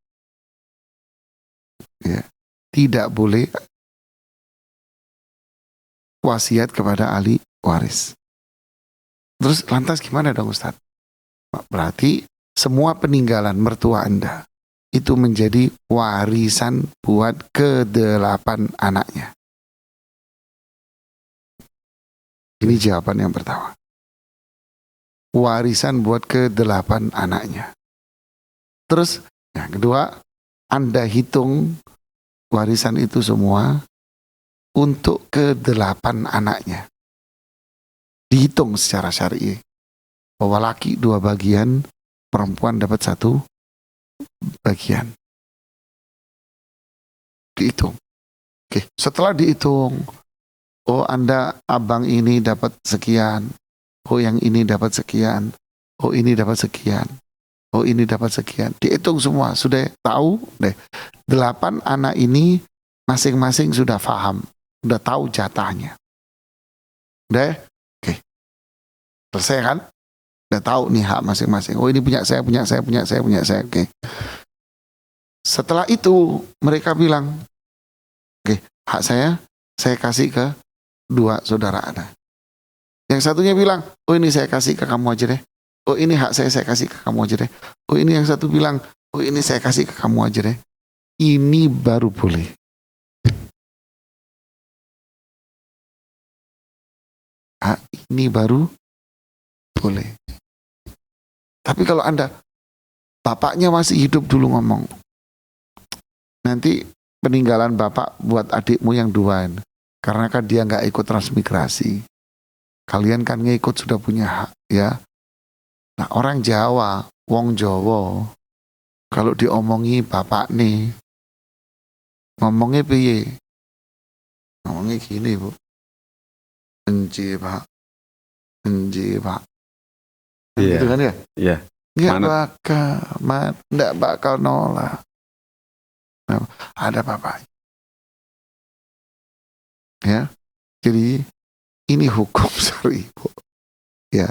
Speaker 5: Ya. Tidak boleh wasiat kepada ahli waris. Terus lantas gimana dong, Ustadz? Berarti semua peninggalan mertua Anda itu menjadi warisan buat ke-8 anaknya. Ini jawaban yang pertama. Warisan buat ke-8 anaknya. Terus yang kedua, Anda hitung warisan itu semua untuk ke-8 anaknya. Dihitung secara syar'i bahwa laki 2 bagian, perempuan dapat 1 bagian. Dihitung. Oke, setelah dihitung, oh Anda abang ini dapat sekian, oh yang ini dapat sekian, oh ini dapat sekian, oh ini dapat sekian. Dihitung semua, sudah tahu deh. 8 anak ini masing-masing sudah paham udah tahu jatahnya. Udah ya? Oke. Selesai kan? Udah tahu nih hak masing-masing. Oh ini punya saya. Oke. Setelah itu mereka bilang, oke, hak saya kasih ke dua saudara Anda. Yang satunya bilang, oh ini saya kasih ke kamu aja deh. Oh ini hak saya kasih ke kamu aja deh. Oh ini yang satu bilang, oh ini saya kasih ke kamu aja deh. Ini baru boleh. Ini baru boleh. Tapi kalau Anda, bapaknya masih hidup dulu ngomong, nanti peninggalan bapak buat adikmu yang dua, karena kan dia nggak ikut transmigrasi. Kalian kan ngikut sudah punya hak, ya. Nah orang Jawa, wong Jawa, kalau diomongi bapak nih, ngomongnya piye? Ngomongnya gini, Bu. Enji pak.
Speaker 4: Iya.
Speaker 5: Gitu kan ya?
Speaker 4: Iya.
Speaker 5: Nggak bakal nolak. Nah, ada bapak. Ya. Jadi ini hukum syar'i. Ya.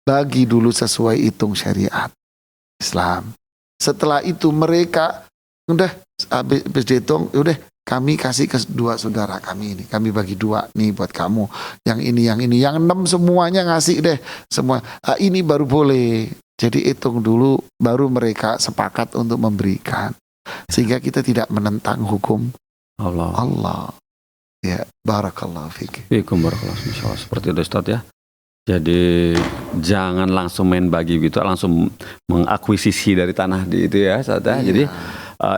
Speaker 5: Bagi dulu sesuai hitung syariat Islam. Setelah itu mereka udah habis dihitung, udah kami kasih ke dua saudara kami ini. Kami bagi dua nih buat kamu. Yang ini. Yang 6 semuanya ngasih deh. Semua. Ini baru boleh. Jadi hitung dulu baru mereka sepakat untuk memberikan. Sehingga kita tidak menentang hukum Allah. Ya, barakallahu fiik.
Speaker 4: Fiikum barakallahu fiik. Seperti itu Ustaz ya. Jadi jangan langsung main bagi gitu, langsung mengakuisisi dari tanah di itu ya Ustaz ya.
Speaker 5: Iya.
Speaker 4: Jadi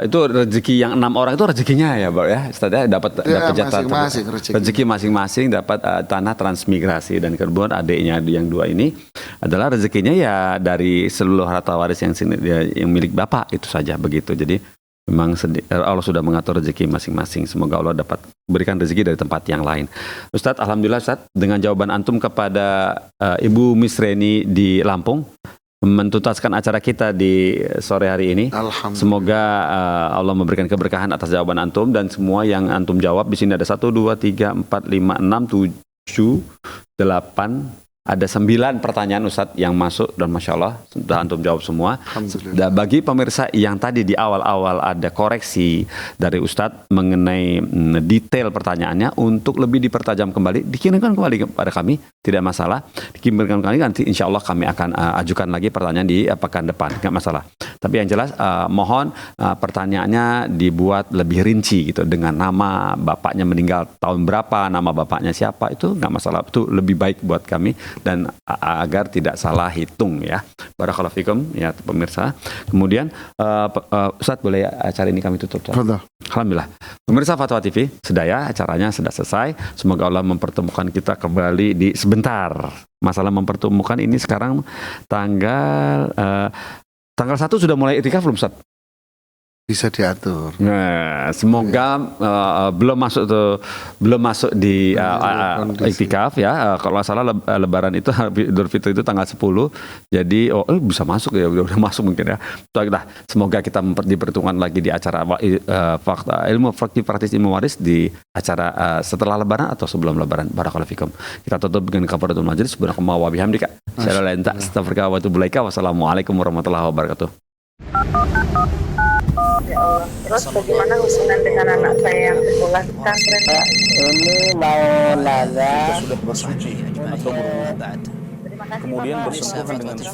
Speaker 4: itu rezeki yang 6 orang itu rezekinya ya, Bro ya. Ustaz ya dapat jatah rezeki masing-masing, dapat tanah transmigrasi, dan kemudian adiknya yang 2 ini adalah rezekinya ya dari seluruh harta waris yang milik Bapak itu saja begitu. Jadi memang Allah sudah mengatur rezeki masing-masing. Semoga Allah dapat berikan rezeki dari tempat yang lain. Ustadz, alhamdulillah Ustadz, dengan jawaban antum kepada Ibu Misreni di Lampung, mentuntaskan acara kita di sore hari ini. Semoga Allah memberikan keberkahan atas jawaban antum, dan semua yang antum jawab di sini ada 1, 2, 3, 4, 5, 6, 7, 8. Ada 9 pertanyaan Ustadz yang masuk, dan Masya Allah sudah antum jawab semua. Dan bagi pemirsa yang tadi di awal-awal ada koreksi dari Ustadz mengenai detail pertanyaannya, untuk lebih dipertajam kembali, dikirimkan kembali kepada kami, tidak masalah. Dikirimkan kembali, nanti insya Allah kami akan ajukan lagi pertanyaan di pekan depan, nggak masalah. Tapi yang jelas mohon pertanyaannya dibuat lebih rinci gitu, dengan nama bapaknya meninggal tahun berapa, nama bapaknya siapa, itu nggak masalah, itu lebih baik buat kami dan agar tidak salah hitung ya. Barakallahu fikum ya pemirsa. Kemudian Ustadz boleh acara ini kami tutup. Alhamdulillah. Pemirsa Fatwa TV, sedaya acaranya sudah selesai. Semoga Allah mempertemukan kita kembali di sebentar. Masalah mempertemukan ini sekarang tanggal 1 sudah mulai itikaf belum Ustadz?
Speaker 5: Bisa diatur.
Speaker 4: Nah, semoga belum masuk di iktikaf ya. Kalau nggak salah Lebaran itu, Idul Fitri itu tanggal 10. Jadi bisa masuk ya, udah masuk mungkin ya. Semoga kita dipertemukan lagi di acara fakta ilmu praktis ilmu waris di acara setelah Lebaran atau sebelum Lebaran. Barakallahu fikum. Kita tutup dengan kafaratul majelis. Subhanallahi wa bihamdika. Wassalamualaikum warahmatullahi wabarakatuh.
Speaker 1: Ya Allah. Terus bagaimana hubungan dengan anak saya yang sekolah di pesantren?
Speaker 2: Ini mau nanya
Speaker 3: Sudah bersuci atau berwudu.
Speaker 1: Terima kasih
Speaker 3: Kemudian
Speaker 1: Bapak.
Speaker 3: bersentuhan dengan suami.